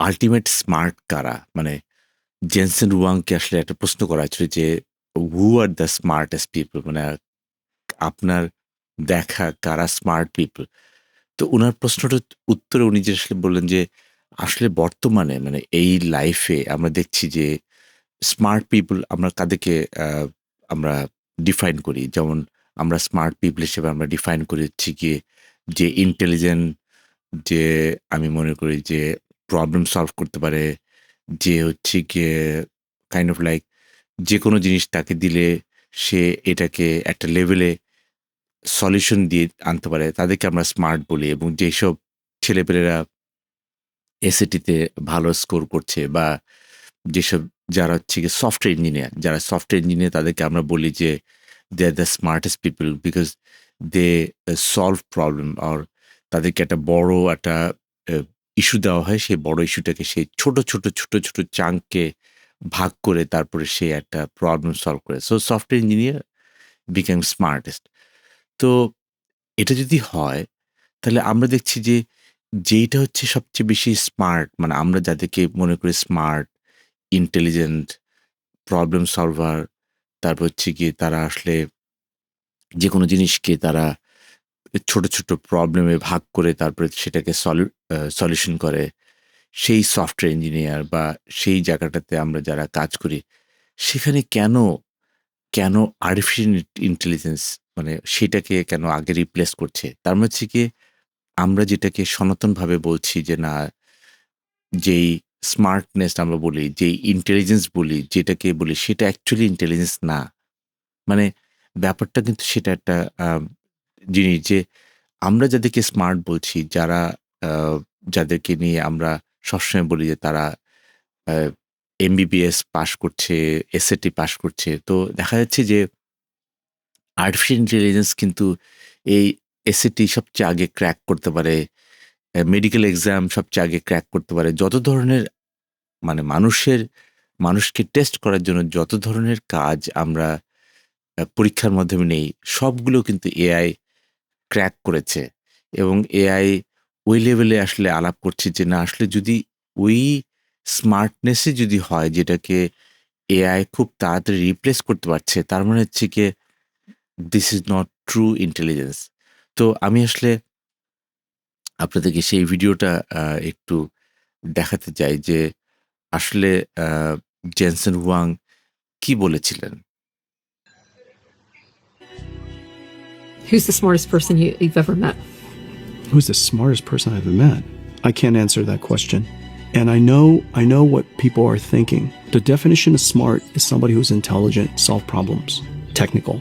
Ultimate smart কারা? মানে Jensen রুয়াংকে আসলে একটা প্রশ্ন করা হয়েছিল যে, হু আর দ্য স্মার্টেস্ট পিপল? মানে আপনার দেখা কারা স্মার্ট পিপল? তো উনার প্রশ্নটার উত্তরে উনি যে আসলে বললেন যে, আসলে বর্তমানে মানে এই লাইফে আমরা দেখছি যে স্মার্ট পিপল আমরা কাদেরকে আ আমরা ডিফাইন করি। যেমন আমরা স্মার্ট পিপল হিসেবে আমরা ডিফাইন করি হচ্ছে গিয়ে যে ইন্টেলিজেন্ট, যে আমি মনে করি যে প্রবলেম সলভ করতে পারে, যে হচ্ছে গিয়ে কাইন্ড অফ লাইক যেকোনো জিনিস তাকে দিলে সে এটাকে একটা লেভেলে সলিউশন দিয়ে আনতে পারে, তাদেরকে আমরা স্মার্ট বলি। এবং যেসব ছেলেপেলেরা এসএটিতে ভালো স্কোর করছে বা যেসব যারা হচ্ছে গিয়ে সফটওয়্যার ইঞ্জিনিয়ার, যারা সফটওয়্যার ইঞ্জিনিয়ার তাদেরকে আমরা বলি যে they are the smartest people because they solve problem. আর তাদেরকে একটা বড় একটা ইস্যু দেওয়া হয়, সেই বড় ইস্যুটাকে সেই ছোট ছোট ছোট ছোট চাঙ্ককে ভাগ করে তারপরে সে একটা প্রবলেম সলভ করে। So software engineer become smartest. তো এটা যদি হয় তাহলে আমরা দেখছি যে যেইটা হচ্ছে সবচেয়ে বেশি স্মার্ট, মানে আমরা যাদেরকে মনে করি স্মার্ট, ইন্টেলিজেন্ট, প্রবলেম সলভার, তারপর হচ্ছে গিয়ে তারা আসলে যেকোনো জিনিসকে তারা ছোট ছোট প্রবলেমে ভাগ করে তারপরে সেটাকে সলিউশন করে। সেই সফটওয়্যার ইঞ্জিনিয়ার বা সেই জায়গাটাতে আমরা যারা কাজ করি, সেখানে কেন আর্টিফিশিয়াল ইন্টেলিজেন্স মানে সেটাকে কেন আগে রিপ্লেস করছে? তার মানে হচ্ছে গিয়ে আমরা যেটাকে সনাতনভাবে বলছি যে না, যেই স্মার্টনেস আমরা বলি, যেই ইন্টেলিজেন্স বলি, যেটাকে বলি সেটা অ্যাকচুয়ালি ইন্টেলিজেন্স না। মানে ব্যাপারটা কিন্তু সেটা একটা জিনিস যে আমরা যাদেরকে স্মার্ট বলছি, যারা আ যাদেরকে নিয়ে আমরা সবসময় বলি যে তারা আ এমবিবিএস পাস করছে, এসএটি পাস করছে। তো দেখা যাচ্ছে যে আর্টিফিশিয়াল ইন্টেলিজেন্স কিন্তু এই এসএটি সবচেয়ে আগে ক্র্যাক করতে পারে। মেডিকেল এক্সাম সবচেয়ে আগে ক্র্যাক করতে পারে। যত ধরনের মানে মানুষকে টেস্ট করার জন্য যত ধরনের কাজ আমরা পরীক্ষার মাধ্যমে নেই, সবগুলো কিন্তু এআই ক্র্যাক করেছে। এবং এআই ওই লেভেলে আসলে আলাপ করছে যে না, আসলে যদি ওই স্মার্টনেসই যদি হয় যেটাকে এআই খুব তাড়াতাড়ি রিপ্লেস করতে পারছে, তার মানে হচ্ছে গিয়ে this is not true intelligence. তো আমি আসলে আপনাদেরকে সেই ভিডিওটা একটু দেখাতে চাই যে আসলে আ জেনসেন হুয়াং কি বলেছিলেন? Who's the smartest person you've ever met? Who's the smartest person I've ever met? I can't answer that question. And I know what people are thinking. The definition of smart is somebody who's intelligent, solve problems, technical.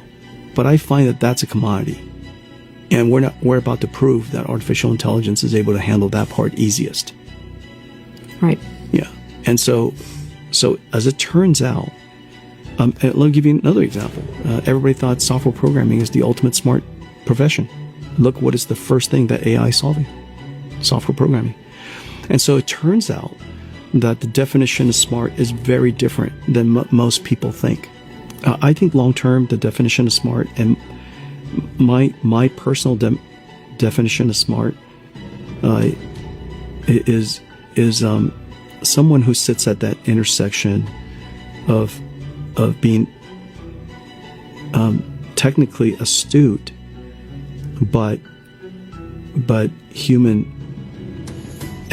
But I find that that's a commodity. And we're about to prove that artificial intelligence is able to handle that part easiest. Right. Yeah. And so as it turns out, let me give you another example. Everybody thought software programming is the ultimate smart profession. Look what is the first thing that AI is solving: software programming. And so it turns out that the definition of smart is very different than most people think. I think long term, the definition of smart and my personal definition of smart is someone who sits at that intersection of being technically astute, but human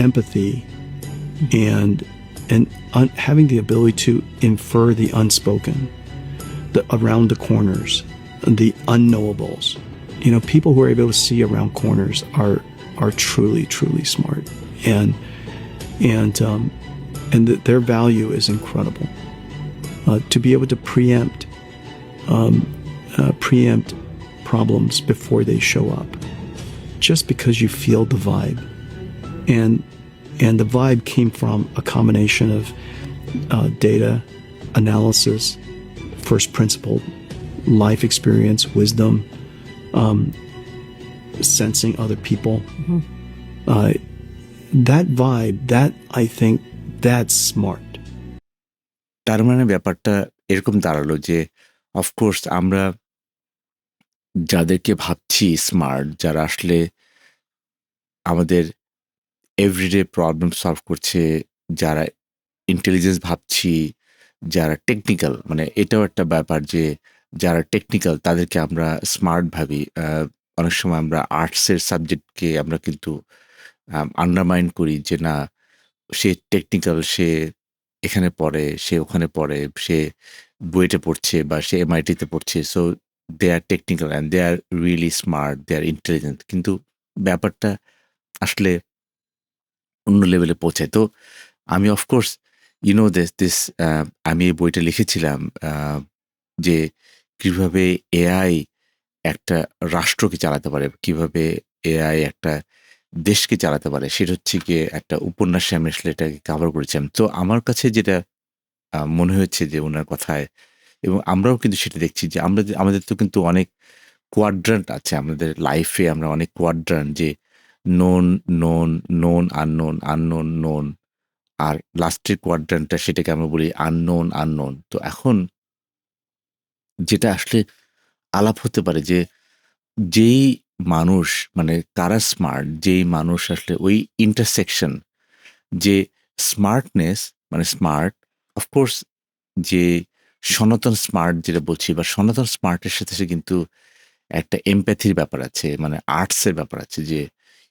empathy and having the ability to infer the unspoken, around the corners, the unknowables. You know, people who are able to see around corners are truly smart, and their value is incredible. To be able to preempt problems before they show up, just because you feel the vibe, and the vibe came from a combination of data analysis, first principle, life experience, wisdom, sensing other people. Mm-hmm. That vibe, that I think, that's smart. তার মানে ব্যাপারটা এরকম দাঁড়ালো যে of course আমরা যাদেরকে ভাবছি smart, যারা আসলে আমাদের এভরিডে প্রবলেম সলভ করছে, যারা ইন্টেলিজেন্স ভাবছি, যারা টেকনিক্যাল, মানে এটাও একটা ব্যাপার যে যারা টেকনিক্যাল তাদেরকে আমরা স্মার্ট ভাবি। অনেক সময় আমরা আর্টসের সাবজেক্টকে আমরা কিন্তু আন্ডারমাইন করি যে না, সে টেকনিক্যাল, সে এখানে পড়ে, সে ওখানে পড়ে, সে বুয়েটে পড়ছে বা সে এমআইটিতে পড়ছে। So they are technical and they are really smart, they are intelligent. কিন্তু ব্যাপারটা আসলে অন্য লেভেলে পৌঁছায়। তো আমি অফকোর্স দিস আমি এই বইটা লিখেছিলাম যে কিভাবে এআই একটা রাষ্ট্রকে চালাতে পারে, কিভাবে এআই একটা দেশকে চালাতে পারে। সেটা হচ্ছে গিয়ে একটা উপন্যাসে আমি আসলে এটাকে কভার করেছিলাম। তো আমার কাছে যেটা মনে হয়েছে যে উনার কথায়, এবং আমরাও কিন্তু সেটা দেখছি যে আমাদের তো কিন্তু অনেক কোয়াড্রান্ট আছে আমাদের লাইফে। আমরা অনেক কোয়াড্রান্ট যে known, known, known, unknown, unknown, known. আর লাস্টের কোয়াড্রান্টটা সেটাকে আমরা বলি আননোন, আননোন। তো এখন যেটা আসলে আলাপ হতে পারে যে যেই মানুষ, মানে কারা স্মার্ট, যেই মানুষ আসলে ওই ইন্টারসেকশন, যে স্মার্টনেস, মানে স্মার্ট, অফকোর্স যে সনাতন স্মার্ট যেটা বলছি, বা সনাতন স্মার্টের সাথে সে কিন্তু একটা এমপ্যাথির ব্যাপার আছে, মানে আর্টসের ব্যাপার আছে যে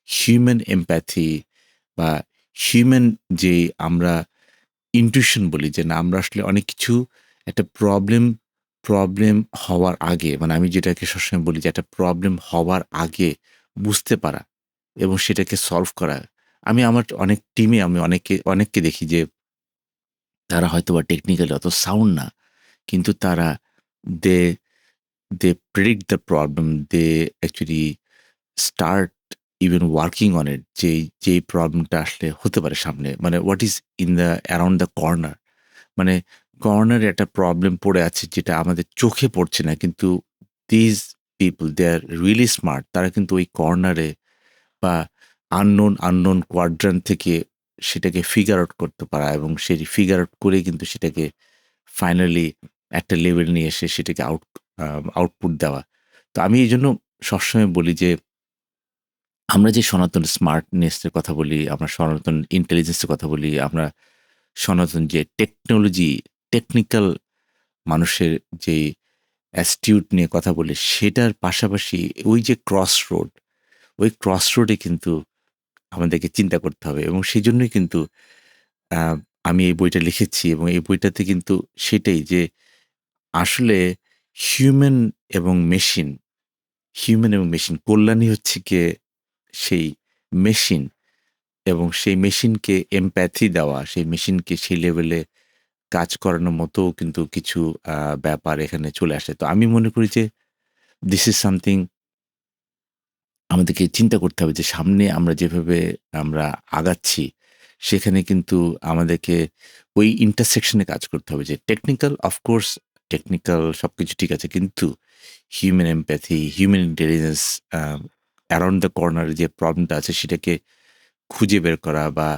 হিউম্যান এমপ্যাথি বা হিউম্যান যে আমরা ইনটিউশন বলি যে না, আমরা আসলে অনেক কিছু একটা প্রবলেম প্রবলেম হওয়ার আগে, মানে আমি যেটাকে সবসময় বলি যে একটা প্রবলেম হওয়ার আগে বুঝতে পারা এবং সেটাকে সলভ করা। আমি আমার অনেক টিমে আমি অনেককে দেখি যে তারা হয়তোবা টেকনিক্যালি অত সাউন্ড না। কিন্তু তারা they they predict the problem, they actually start even working on it, যেই প্রবলেমটা আসলে হতে পারে সামনে, মানে what is in the around the corner, মানে কর্নারে একটা প্রবলেম পড়ে আছে যেটা আমাদের চোখে পড়ছে না, কিন্তু these people they are really smart. তারা কিন্তু ওই কর্নারে বা আননোন কোয়াড্রান্ট থেকে সেটাকে ফিগার আউট করতে পারা এবং সেই ফিগার আউট করে কিন্তু সেটাকে ফাইনালি একটা লেভেল নিয়ে এসে সেটাকে আউটপুট দেওয়া। তো আমি এই জন্য সবসময় বলি যে আমরা যে সনাতন স্মার্টনেসের কথা বলি, আমরা সনাতন ইন্টেলিজেন্সের কথা বলি, আমরা সনাতন যে টেকনোলজি, টেকনিক্যাল মানুষের যেই অ্যাস্টিটিউড নিয়ে কথা বলি, সেটার পাশাপাশি ওই যে ক্রসরোড, ওই ক্রসরোডে কিন্তু আমাদেরকে চিন্তা করতে হবে এবং সেজন্যই কিন্তু আ আমি এই বইটা লিখেছি এবং এই বইটাতে কিন্তু সেটাই যে আসলে হিউম্যান এবং মেশিন, হিউম্যান এবং মেশিন কল্যাণই হচ্ছে গিয়ে সেই মেশিন, এবং সেই মেশিনকে এমপ্যাথি দেওয়া, সেই মেশিনকে সেই লেভেলে কাজ করানোর মতো কিন্তু কিছু ব্যাপার এখানে চলে আসে। তো আমি মনে করি যে দিস ইজ সামথিং আমাদেরকে চিন্তা করতে হবে যে সামনে আমরা যেভাবে আমরা আগাচ্ছি, সেখানে কিন্তু আমাদেরকে ওই ইন্টারসেকশনে কাজ করতে হবে যে টেকনিক্যাল, অফকোর্স টেকনিক্যাল সবকিছু ঠিক আছে, কিন্তু human empathy, human intelligence, around the কর্নারে যে প্রবলেমটা আছে সেটাকে খুঁজে বের করা বা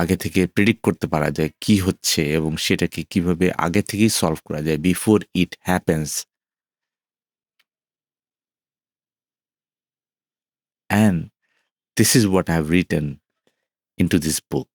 আগে থেকে প্রেডিক্ট করতে পারা যায় কি হচ্ছে এবং সেটাকে কিভাবে আগে থেকেই সলভ করা যায় before it happens. And this is what I have written into this book.